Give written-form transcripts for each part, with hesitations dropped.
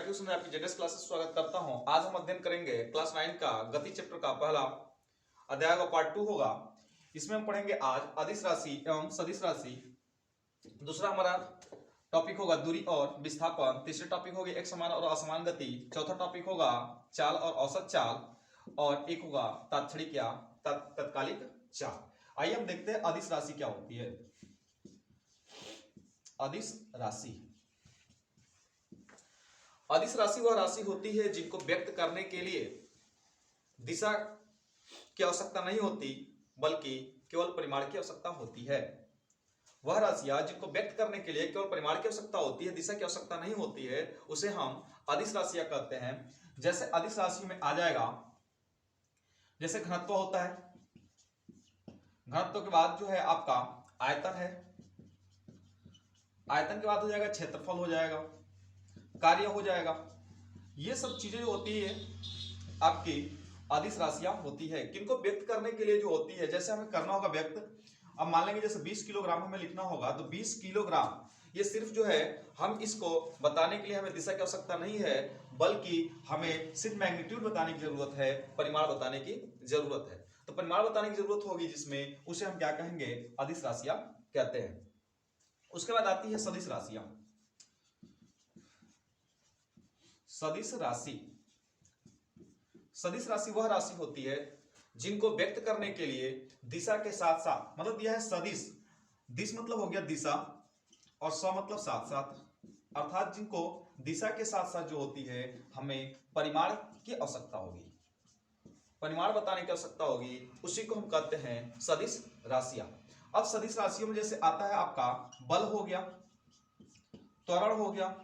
Tuition में आपकी JDS classes स्वागत करता हूं। आज हम अध्ययन करेंगे क्लास 9 का गति चैप्टर का पहला अध्याय का पार्ट 2 होगा। इसमें हम पढ़ेंगे आज अदिश राशि एवं सदिश राशि। दूसरा हमारा टॉपिक होगा दूरी और विस्थापन। तीसरे टॉपिक होगी एक समान और असमान गति। चौथा टॉपिक होगा चाल और औसत चाल और एक होगा तात्क्षणिक या तत्कालिक चाल। आइए हम देखते हैं अदिश राशि क्या होती है। अदिश राशि अदिश राशि वह राशि होती है जिनको व्यक्त करने के लिए दिशा की आवश्यकता नहीं होती बल्कि केवल परिमाण की आवश्यकता होती है। वह राशियां जिनको व्यक्त करने के लिए केवल परिमाण की आवश्यकता होती है, दिशा की आवश्यकता नहीं होती है, उसे हम अदिश राशियां कहते हैं। जैसे अदिश राशि में आ जाएगा, जैसे घनत्व होता है, घनत्व के बाद जो है आपका आयतन है, आयतन के बाद हो जाएगा क्षेत्रफल, हो जाएगा कार्य, हो जाएगा। ये सब चीजें जो होती है आपकी अदिश राशियां होती है। किनको व्यक्त करने के लिए जो होती है, जैसे हमें करना होगा व्यक्त, अब मान लेंगे जैसे 20 किलोग्राम हमें लिखना होगा, तो 20 किलोग्राम ये सिर्फ जो है हम इसको बताने के लिए हमें दिशा की आवश्यकता नहीं है, बल्कि हमें सिर्फ मैग्नीट्यूड बताने की जरूरत है, परिमाण बताने की जरूरत है। तो परिमाण बताने की जरूरत होगी जिसमें, उसे हम क्या कहेंगे, अदिश राशियां कहते हैं। उसके बाद आती है सदिश राशियां। सदिश राशि, सदिश राशि वह राशि होती है जिनको व्यक्त करने के लिए दिशा के साथ साथ, मतलब यह है सदिश, दिश मतलब हो गया दिशा और स मतलब साथ साथ, अर्थात जिनको दिशा के साथ साथ जो होती है हमें परिमाण की आवश्यकता होगी, परिमाण बताने की आवश्यकता होगी, उसी को हम कहते हैं सदिश राशियां। अब सदिश राशियों में जैसे आता है आपका बल हो गया, त्वरण हो गया,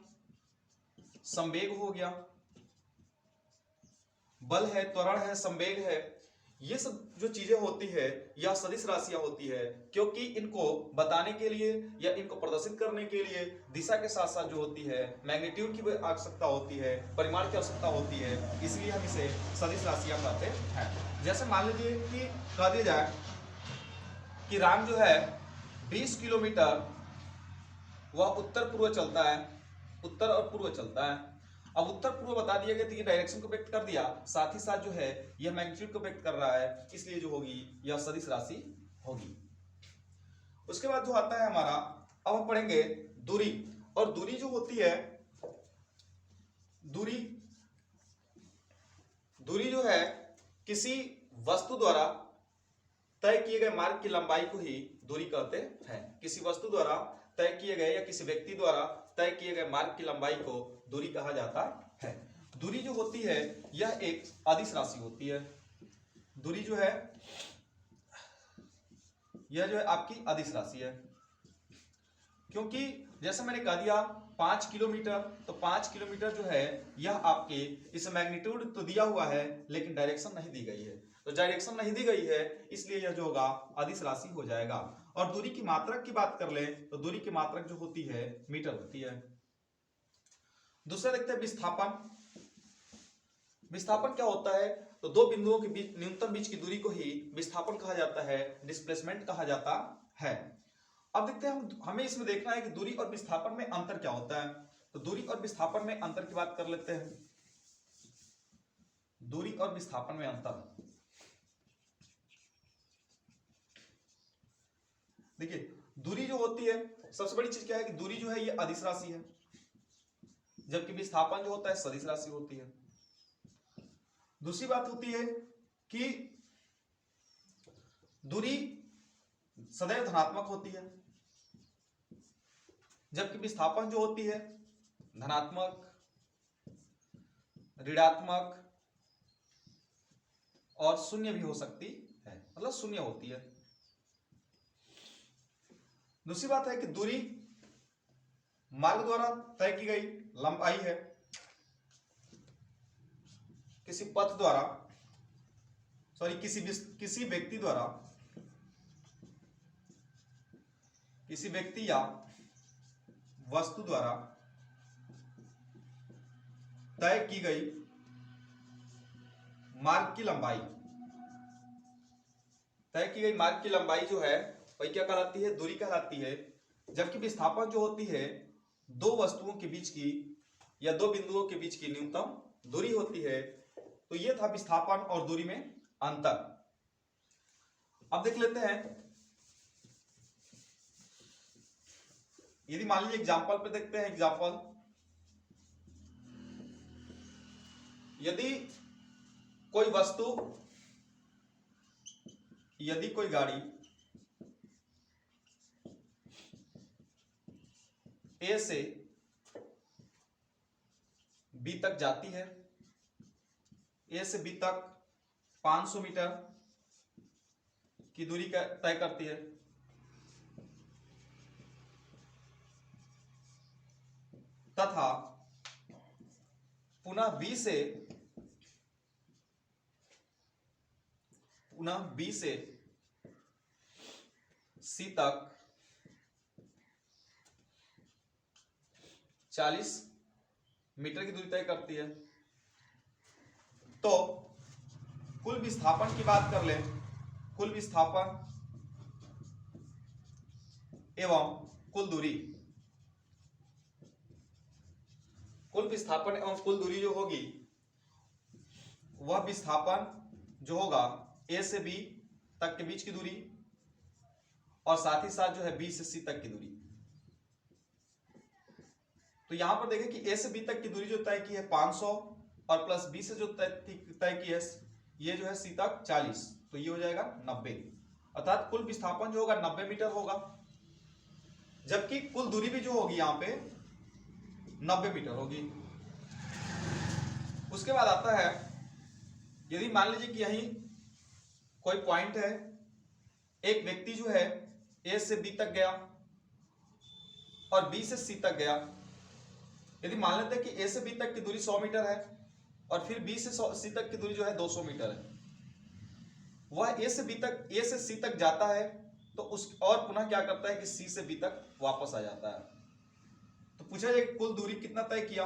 संवेग हो गया, बल है, त्वरण है, संवेग है, ये सब जो चीजें होती है यह सदिश राशियां होती है, क्योंकि इनको बताने के लिए या इनको प्रदर्शित करने के लिए दिशा के साथ साथ जो होती है मैग्नीट्यूड की आवश्यकता होती है, परिमाण की आवश्यकता होती है, इसलिए हम इसे सदिश राशियां कहते हैं। जैसे मान लीजिए कि कह दिया जाए कि राम जो है 20 किलोमीटर वह उत्तर पूर्व चलता है, उत्तर और पूर्व चलता है। अब उत्तर पूर्व बता दिया गया तो ये डायरेक्शन को व्यक्त कर दिया, साथ ही साथ जो है यह मैग्नीट्यूड को व्यक्त कर रहा है, इसलिए जो होगी यह सदिश राशि होगी। उसके बाद जो आता है हमारा, अब हम पढ़ेंगे दूरी। और दूरी जो होती है, दूरी दूरी जो है किसी वस्तु द्वारा तय किए गए मार्ग की लंबाई को ही दूरी कहते हैं। किसी वस्तु द्वारा तय किए गए या किसी व्यक्ति द्वारा तय किए गए मार्ग की लंबाई को दूरी कहा जाता है। दूरी जो होती है यह एक अदिश राशि होती है। दूरी जो है यह जो है आपकी अदिश राशि है, क्योंकि जैसे मैंने कह दिया 5 किलोमीटर, तो 5 किलोमीटर जो है यह आपके इस मैग्नीट्यूड तो दिया हुआ है लेकिन डायरेक्शन नहीं दी गई है, तो डायरेक्शन नहीं दी गई है इसलिए यह जो होगा अदिश राशि हो जाएगा। और दूरी की मात्रक की बात कर ले तो दूरी की मात्रक जो होती है मीटर होती है। दूसरा देखते हैं विस्थापन। विस्थापन क्या होता है, तो दो बिंदुओं के बीच न्यूनतम बीच की दूरी को ही विस्थापन कहा जाता है, डिस्प्लेसमेंट कहा जाता है। अब देखते हैं हमें इसमें देखना है कि दूरी और विस्थापन में अंतर क्या होता है। तो दूरी और विस्थापन में अंतर की बात कर लेते हैं। दूरी और विस्थापन में अंतर, देखिए दूरी जो होती है, सबसे बड़ी चीज क्या है कि दूरी जो है ये अदिश राशि है, जबकि विस्थापन जो होता है सदिश राशि होती है। दूसरी बात होती है कि दूरी सदैव धनात्मक होती है, जबकि विस्थापन जो होती है धनात्मक, ऋणात्मक और शून्य भी हो सकती है, मतलब शून्य होती है। दूसरी बात है कि दूरी मार्ग द्वारा तय की गई लंबाई है, किसी पथ द्वारा, सॉरी किसी व्यक्ति द्वारा, किसी व्यक्ति या वस्तु द्वारा तय की गई मार्ग की लंबाई, तय की गई मार्ग की लंबाई जो है वही क्या कहलाती है, दूरी कहलाती है। जबकि विस्थापन जो होती है दो वस्तुओं के बीच की या दो बिंदुओं के बीच की न्यूनतम दूरी होती है। तो ये था विस्थापन और दूरी में अंतर। अब देख लेते हैं, यदि मान लीजिए एग्जाम्पल पे देखते हैं। एग्जाम्पल, यदि कोई वस्तु, यदि कोई गाड़ी ए से बी तक जाती है, ए से बी तक 500 मीटर की दूरी तय करती है, तथा पुनः बी से सी तक 40 मीटर की दूरी तय करती है, तो कुल विस्थापन की बात कर लें। कुल विस्थापन एवं कुल दूरी, कुल विस्थापन एवं कुल दूरी जो होगी, वह विस्थापन जो होगा ए से बी तक के बीच की दूरी, और साथ ही साथ जो है बी से सी तक की दूरी। तो यहां पर देखें कि ए से बी तक की दूरी जो तय की है 500, और प्लस बी से जो तय की है ये जो है सी तक 40, तो ये हो जाएगा 90। अर्थात कुल विस्थापन जो होगा 90 मीटर होगा, जबकि कुल दूरी भी जो होगी यहां पे 90 मीटर होगी। उसके बाद आता है, यदि मान लीजिए कि यही कोई पॉइंट है, एक व्यक्ति जो है ए से बी तक गया और बी से सी तक गया। यदि मान लेते हैं कि ए से बी तक की दूरी 100 मीटर है और फिर बी से सी तक की दूरी जो है 200 मीटर है, वह ए से सी तक जाता है, तो उस और पुनः क्या करता है कि सी से बी तक वापस आ जाता है। तो पूछा जाए कुल दूरी कितना तय किया,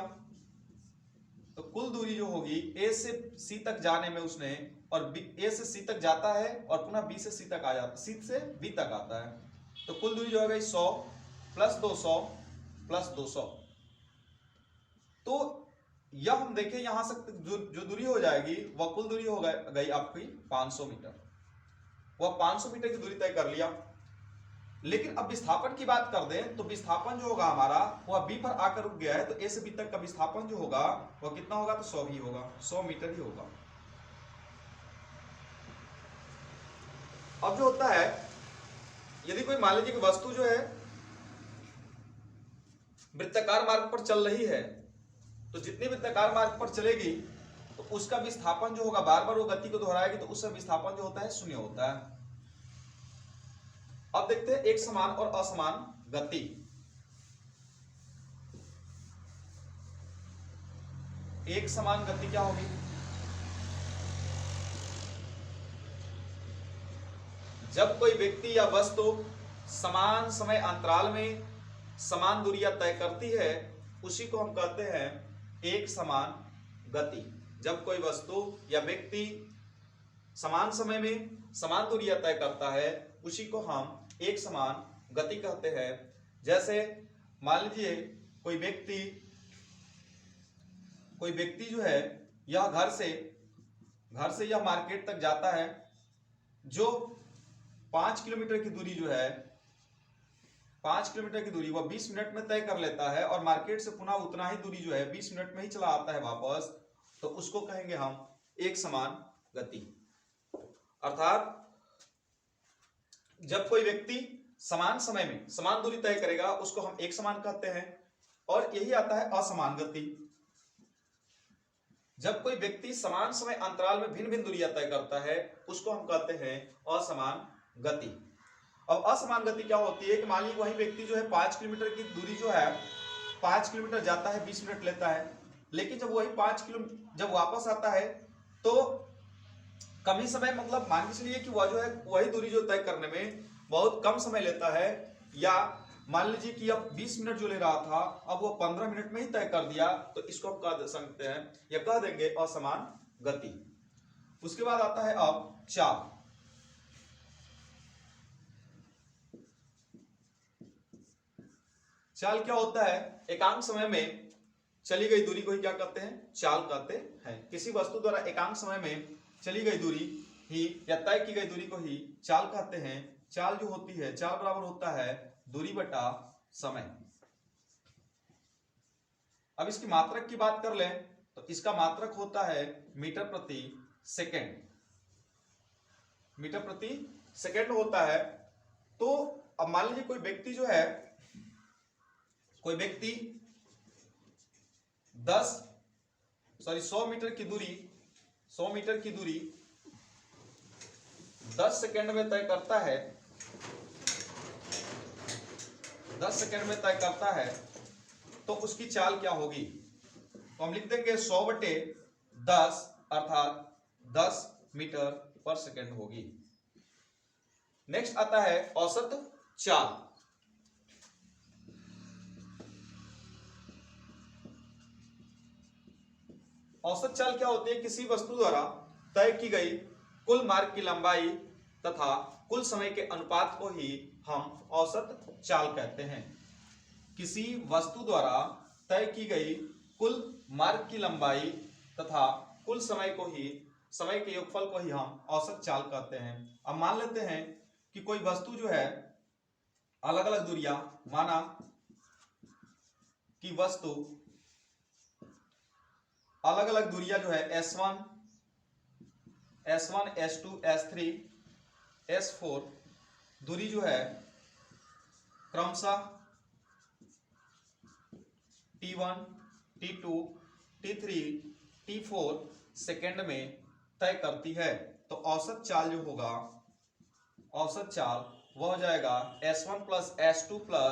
तो कुल दूरी जो होगी ए से सी तक जाने में उसने, और ए से सी तक जाता है और पुनः बी से सी तक आ जाता है, सी से बी तक आता है, तो कुल दूरी जो है 100 प्लस 200 प्लस 200। तो यह हम देखें यहां से जो दूरी हो जाएगी वह कुल दूरी हो गई आपकी 500 मीटर। वह 500 मीटर की दूरी तय कर लिया। लेकिन अब विस्थापन की बात कर दें तो विस्थापन जो होगा हमारा वह बी पर आकर रुक गया है, तो ए से बी तक का विस्थापन जो होगा वह कितना होगा, तो 100 ही होगा, 100 मीटर ही होगा। अब जो होता है, यदि कोई मान लीजिए कि वस्तु जो है वृत्ताकार मार्ग पर चल रही है, तो जितनी वृत्ताकार मार्ग पर चलेगी तो उसका विस्थापन जो होगा, बार बार वो गति को दोहराएगी तो उसका विस्थापन जो होता है 0 होता है। अब देखते हैं एक समान और असमान गति। एक समान गति क्या होगी, जब कोई व्यक्ति या वस्तु समान समय अंतराल में समान दूरियां तय करती है, उसी को हम कहते हैं एक समान गति। जब कोई वस्तु या व्यक्ति समान समय में समान दूरियां तय करता है, उसी को हम एक समान गति कहते हैं। जैसे मान लीजिए कोई व्यक्ति जो है यह घर से यह मार्केट तक जाता है, जो 5 किलोमीटर की दूरी जो है 5 किलोमीटर की दूरी वह 20 मिनट में तय कर लेता है, और मार्केट से पुनः उतना ही दूरी जो है 20 मिनट में ही चला आता है वापस, तो उसको कहेंगे हम एक समान गति। अर्थात जब कोई व्यक्ति समान समय में समान दूरी तय करेगा उसको हम एक समान कहते हैं। और यही आता है असमान गति। जब कोई व्यक्ति समान समय अंतराल में भिन्न भिन्न दूरियां तय करता है, उसको हम कहते हैं असमान गति। अब असमान गति क्या होती है कि मान लीजिए वही व्यक्ति जो है 5 किलोमीटर की दूरी जो है 5 किलोमीटर जाता है, 20 मिनट लेता है, लेकिन जब वही 5 किलोमीटर जब वापस आता है तो कम ही समय, मतलब मान के चलिए कि वह जो है वही दूरी जो तय करने में बहुत कम समय लेता है, या मान लीजिए कि अब 20 मिनट जो ले रहा था अब वो 15 मिनट में ही तय कर दिया, तो इसको हम कह सकते हैं या कह देंगे असमान गति। उसके बाद आता है अब चाल। चाल क्या होता है, एकांक समय में चली गई दूरी को ही क्या कहते हैं, चाल कहते हैं। किसी वस्तु द्वारा एकांक समय में चली गई दूरी ही या तय की गई दूरी को ही चाल कहते हैं। चाल जो होती है, चाल बराबर होता है दूरी बटा समय। अब इसकी मात्रक की बात कर लें तो इसका मात्रक होता है मीटर प्रति सेकेंड, मीटर प्रति सेकेंड होता है। तो अब मान लीजिए कोई व्यक्ति जो है, कोई व्यक्ति 100 मीटर की दूरी 100 मीटर की दूरी 10 सेकेंड में तय करता है, 10 सेकेंड में तय करता है, तो उसकी चाल क्या होगी? तो हम लिख देंगे 100/10 अर्थात 10 मीटर पर सेकेंड होगी। नेक्स्ट आता है औसत चाल। औसत चाल क्या होती है? किसी वस्तु द्वारा तय की गई कुल मार्ग की लंबाई तथा कुल समय के अनुपात को ही हम औसत चाल कहते हैं। किसी वस्तु द्वारा तय की गई कुल मार्ग की लंबाई तथा कुल समय को ही, समय के योगफल को ही हम औसत चाल कहते हैं। अब मान लेते हैं कि कोई वस्तु जो है अलग अलग दूरियां, माना कि वस्तु अलग अलग दूरियां जो है S1, S2, S3, S4 दूरी जो है क्रमशः T1, T2, T3, T4 second में तय करती है। तो औसत चाल जो होगा, औसत चाल वह हो जाएगा S1 + S2 +